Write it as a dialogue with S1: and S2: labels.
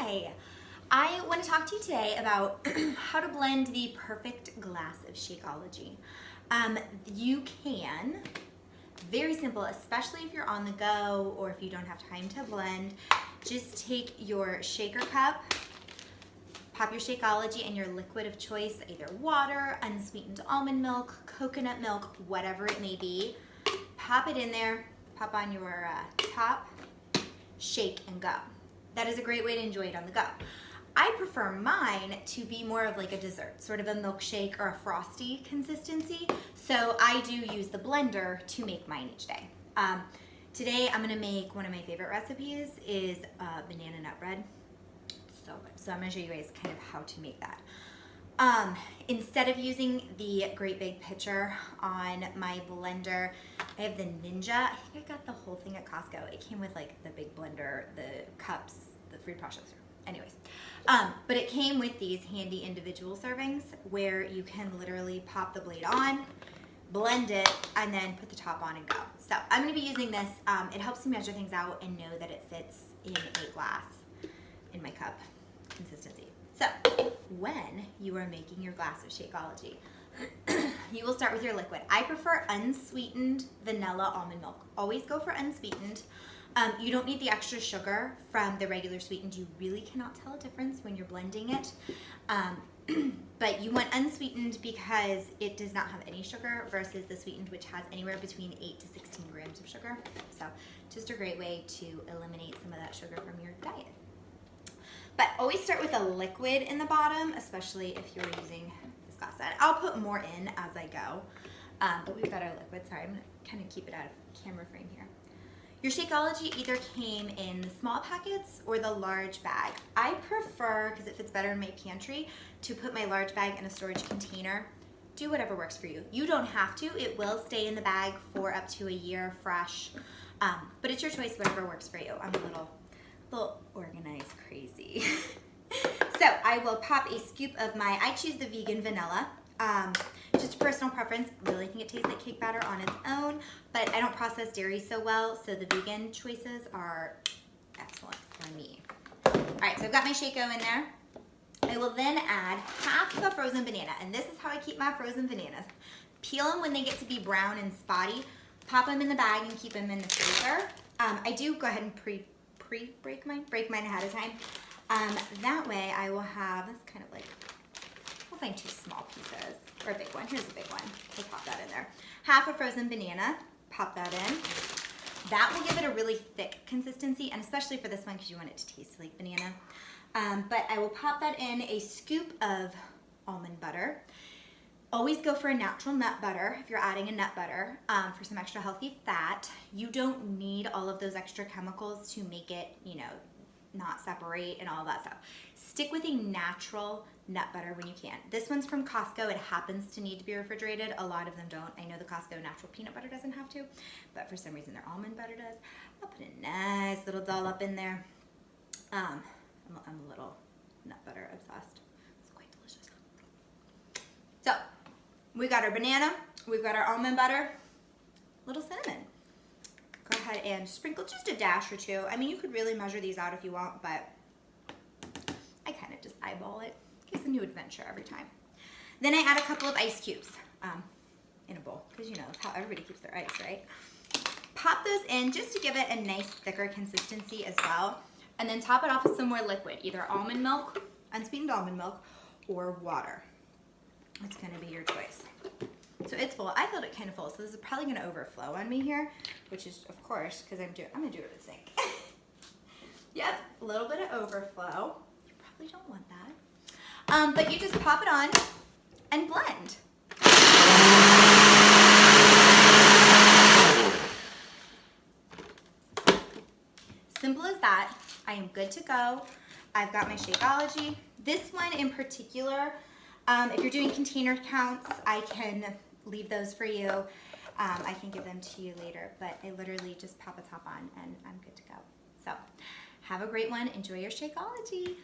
S1: Hi, I want to talk to you today about how to blend the perfect glass of Shakeology. You can, very simple, especially if you're on the go or if you don't have time to blend, just take your shaker cup, pop your Shakeology and your liquid of choice, either water, unsweetened almond milk, coconut milk, whatever it may be, pop it in there, pop on your top, shake and go. That is a great way to enjoy it on the go. I prefer mine to be more of like a dessert, sort of a milkshake or a frosty consistency. So I do use the blender to make mine each day. Today I'm gonna make one of my favorite recipes is banana nut bread. So good. So I'm gonna show you guys kind of how to make that. Instead of using the great big pitcher on my blender, I have the Ninja. I think I got the whole thing at Costco. It came with like the big blender, the cups, the food processor. Anyways, but it came with these handy individual servings where you can literally pop the blade on, blend it, and then put the top on and go. So I'm gonna be using this. It helps me measure things out and know that it fits in a glass in my cup consistency. So when you are making your glass of Shakeology, you will start with your liquid. I prefer unsweetened vanilla almond milk. Always go for unsweetened. You don't need the extra sugar from the regular sweetened. You really cannot tell a difference when you're blending it. But you want unsweetened because it does not have any sugar versus the sweetened, which has anywhere between 8 to 16 grams of sugar. So just a great way to eliminate some of that sugar from your diet. But always start with a liquid in the bottom, especially if you're using this glass. I'll put more in as I go, but we've got our liquid. Sorry, I'm gonna kind of keep it out of camera frame here. Your Shakeology either came in the small packets or the large bag. I prefer, because it fits better in my pantry, to put my large bag in a storage container. Do whatever works for you. You don't have to. It will stay in the bag for up to a year fresh, but it's your choice, whatever works for you. I'm a little organized crazy. So I will pop a scoop of I choose the vegan vanilla. Just a personal preference. I really think it tastes like cake batter on its own, but I don't process dairy so well, so the vegan choices are excellent for me. All right, so I've got my Shake-O in there. I will then add half of a frozen banana, and this is how I keep my frozen bananas. Peel them when they get to be brown and spotty, pop them in the bag and keep them in the freezer. I do go ahead and break mine ahead of time. That way I will have this kind of like, we'll find 2 small pieces, or a big one. Here's a big one. We'll pop that in there. Half a frozen banana, pop that in. That will give it a really thick consistency, and especially for this one because you want it to taste like banana. But I will pop that in a scoop of almond butter. Always go for a natural nut butter if you're adding a nut butter for some extra healthy fat. You don't need all of those extra chemicals to make it, not separate and all that stuff. Stick with a natural nut butter when you can. This one's from Costco. It happens to need to be refrigerated. A lot of them don't. I know the Costco natural peanut butter doesn't have to, but for some reason their almond butter does. I'll put a nice little dollop in there. I'm a little nut butter obsessed. It's quite delicious. So we got our banana, we've got our almond butter, little cinnamon. Go ahead and sprinkle just a dash or 2. I mean, you could really measure these out if you want, but I kind of just eyeball it. It's a new adventure every time. Then I add a couple of ice cubes in a bowl, because that's how everybody keeps their ice, right? Pop those in just to give it a nice thicker consistency as well. And then top it off with some more liquid, either almond milk, unsweetened almond milk, or water. It's gonna be your choice. So it's full. I filled it kind of full, so this is probably gonna overflow on me here, which is, of course, because I'm gonna do it with sink. Yep, a little bit of overflow. You probably don't want that. But you just pop it on and blend. Simple as that. I am good to go. I've got my Shakeology. This one in particular, if you're doing container counts, I can leave those for you. I can give them to you later, but I literally just pop a top on and I'm good to go. So have a great one. Enjoy your Shakeology.